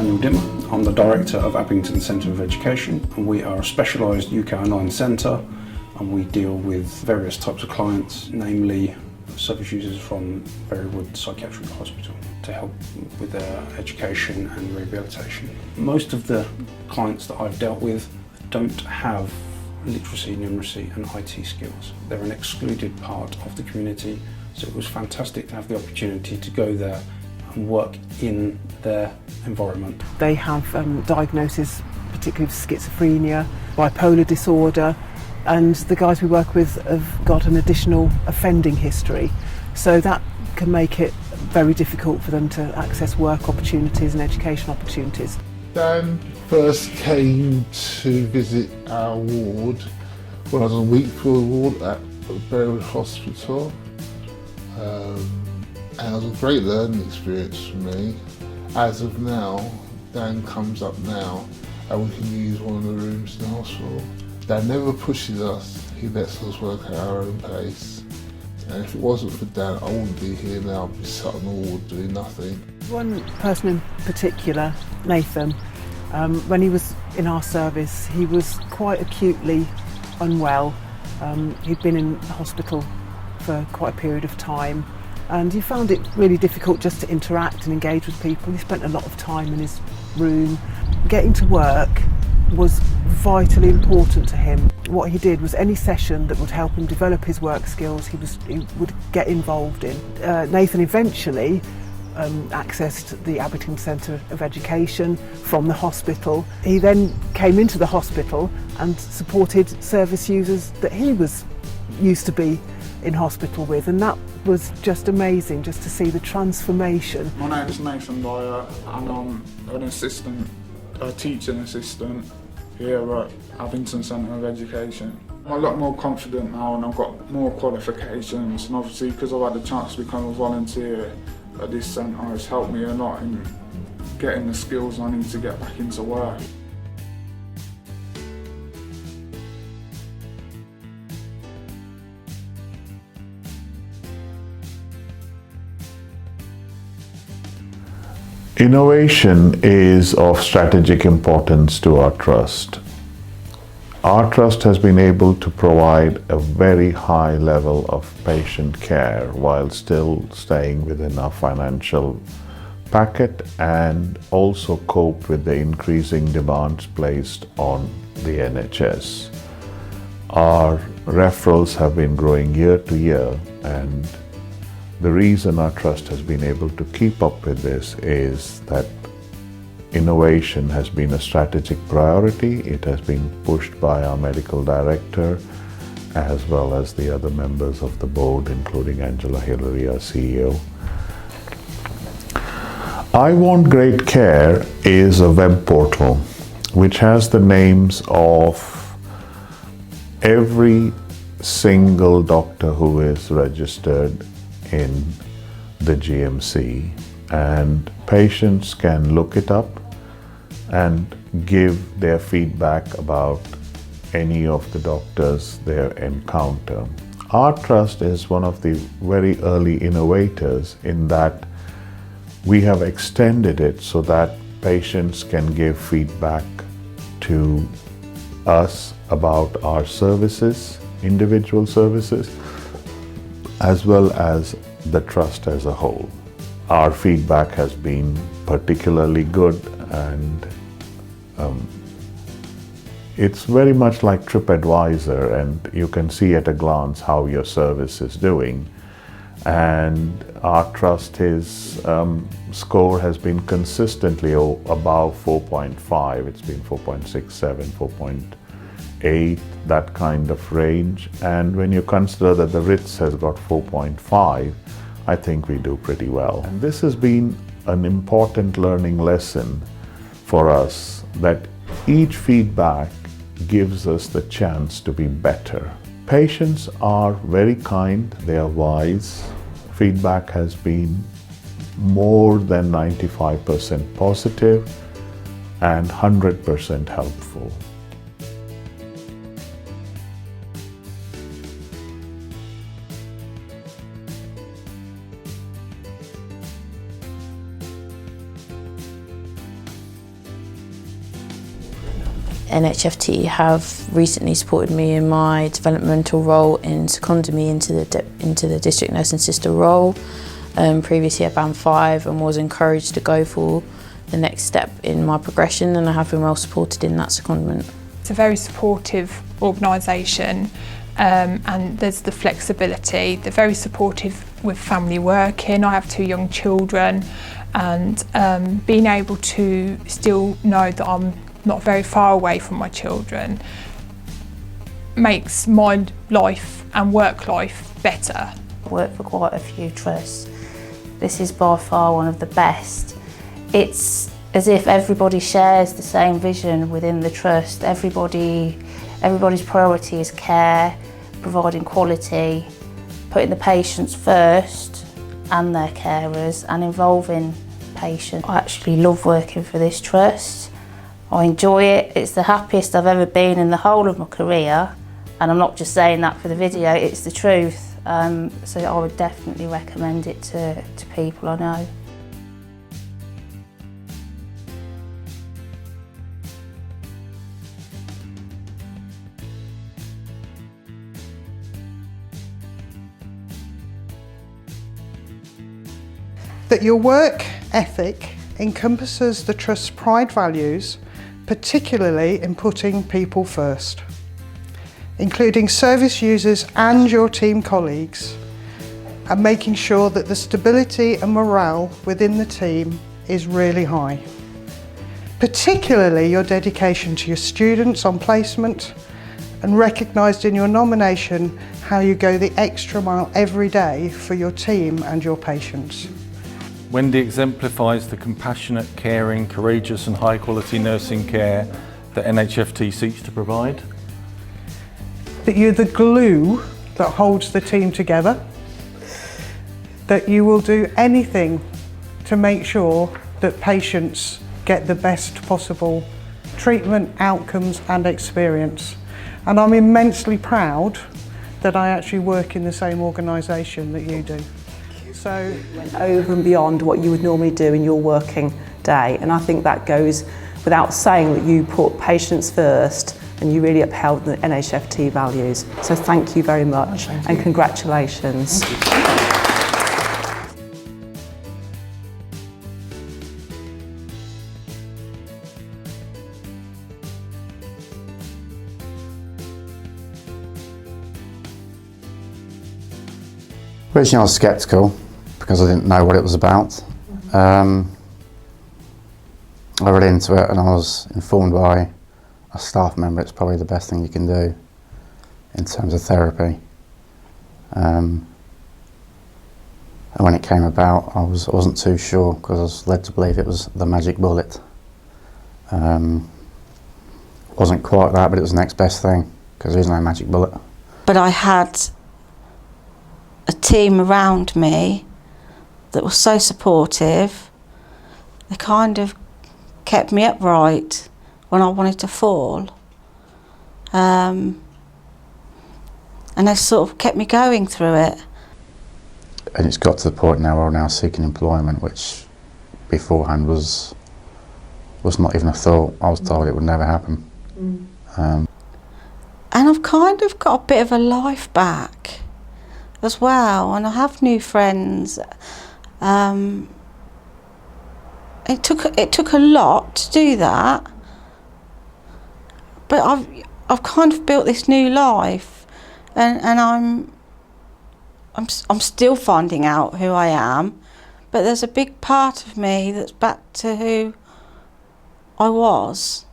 Daniel Dimmer. I'm the Director of Abington Centre of Education, and we are a specialised UK online centre, and we deal with various types of clients, namely service users from Berrywood Psychiatric Hospital, to help with their education and rehabilitation. Most of the clients that I've dealt with don't have literacy, numeracy and IT skills. They're an excluded part of the community, so it was fantastic to have the opportunity to go there and work in their environment. They have diagnoses, particularly of schizophrenia, bipolar disorder, and the guys we work with have got an additional offending history, so that can make it very difficult for them to access work opportunities and education opportunities. Dan first came to visit our ward when I was on Weekfield ward at Berrywood Hospital. And it was a great learning experience for me. As of now, Dan comes up now and we can use one of the rooms in the hospital. Dan never pushes us, he lets us work at our own pace. And if it wasn't for Dan, I wouldn't be here now, I'd be sat on the ward doing nothing. One person in particular, Nathan, when he was in our service, he was quite acutely unwell. He'd been in hospital for quite a period of time, and he found it really difficult just to interact and engage with people. He spent a lot of time in his room. Getting to work was vitally important to him. What he did was any session that would help him develop his work skills, he would get involved in. Nathan eventually accessed the Abington Centre of Education from the hospital. He then came into the hospital and supported service users that he was used to be in hospital with, and that was just amazing, just to see the transformation. My name is Nathan Dyer and I'm an assistant, a teaching assistant here at Abington Centre of Education. I'm a lot more confident now and I've got more qualifications, and obviously because I've had the chance to become a volunteer at this centre, it's helped me a lot in getting the skills I need to get back into work. Innovation is of strategic importance to our trust. Our trust has been able to provide a very high level of patient care while still staying within our financial packet, and also cope with the increasing demands placed on the NHS. Our referrals have been growing year to year, and the reason our trust has been able to keep up with this is that innovation has been a strategic priority. It has been pushed by our medical director as well as the other members of the board, including Angela Hillary, our CEO. I Want Great Care is a web portal which has the names of every single doctor who is registered in the GMC, and patients can look it up and give their feedback about any of the doctors they encounter. Our trust is one of the very early innovators in that we have extended it so that patients can give feedback to us about our services, individual services, as well as the trust as a whole. Our feedback has been particularly good, and it's very much like TripAdvisor, and you can see at a glance how your service is doing. And our trust score has been consistently above 4.5. It's been 4.67, 4.8, that kind of range. And when you consider that the Ritz has got 4.5, I think we do pretty well. And this has been an important learning lesson for us, that each feedback gives us the chance to be better. Patients are very kind, they are wise. Feedback has been more than 95% positive and 100% helpful. NHFT have recently supported me in my developmental role in seconding me into the district nursing sister role. Previously at Band 5, and was encouraged to go for the next step in my progression, and I have been well supported in that secondment. It's a very supportive organisation, and there's the flexibility. They're very supportive with family working. I have 2 young children, and being able to still know that I'm not very far away from my children makes my life and work life better. I work for quite a few trusts. This is by far one of the best. It's as if everybody shares the same vision within the trust. Everybody's priority is care, providing quality, putting the patients first and their carers, and involving patients. I actually love working for this trust. I enjoy it. It's the happiest I've ever been in the whole of my career, and I'm not just saying that for the video, it's the truth. So I would definitely recommend it to people I know. That your work ethic encompasses the Trust's pride values, particularly in putting people first, including service users and your team colleagues, and making sure that the stability and morale within the team is really high. Particularly your dedication to your students on placement, and recognised in your nomination how you go the extra mile every day for your team and your patients. Wendy exemplifies the compassionate, caring, courageous and high quality nursing care that NHFT seeks to provide. That you're the glue that holds the team together, that you will do anything to make sure that patients get the best possible treatment, outcomes and experience. And I'm immensely proud that I actually work in the same organisation that you do. So, went over and beyond what you would normally do in your working day, and I think that goes without saying that you put patients first and you really upheld the NHFT values. So thank you very much and congratulations. Originally I was sceptical because I didn't know what it was about. I read into it and I was informed by a staff member it's probably the best thing you can do in terms of therapy. And when it came about I wasn't too sure because I was led to believe it was the magic bullet. Wasn't quite that, but it was the next best thing because there is no magic bullet. But I had a team around me that was so supportive. They kind of kept me upright when I wanted to fall. And they sort of kept me going through it. And it's got to the point now where I'm now seeking employment, which beforehand was not even a thought. I was told it would never happen. And I've kind of got a bit of a life back as well, and I have new friends. It took a lot to do that, but I've kind of built this new life, and I'm still finding out who I am, but there's a big part of me that's back to who I was.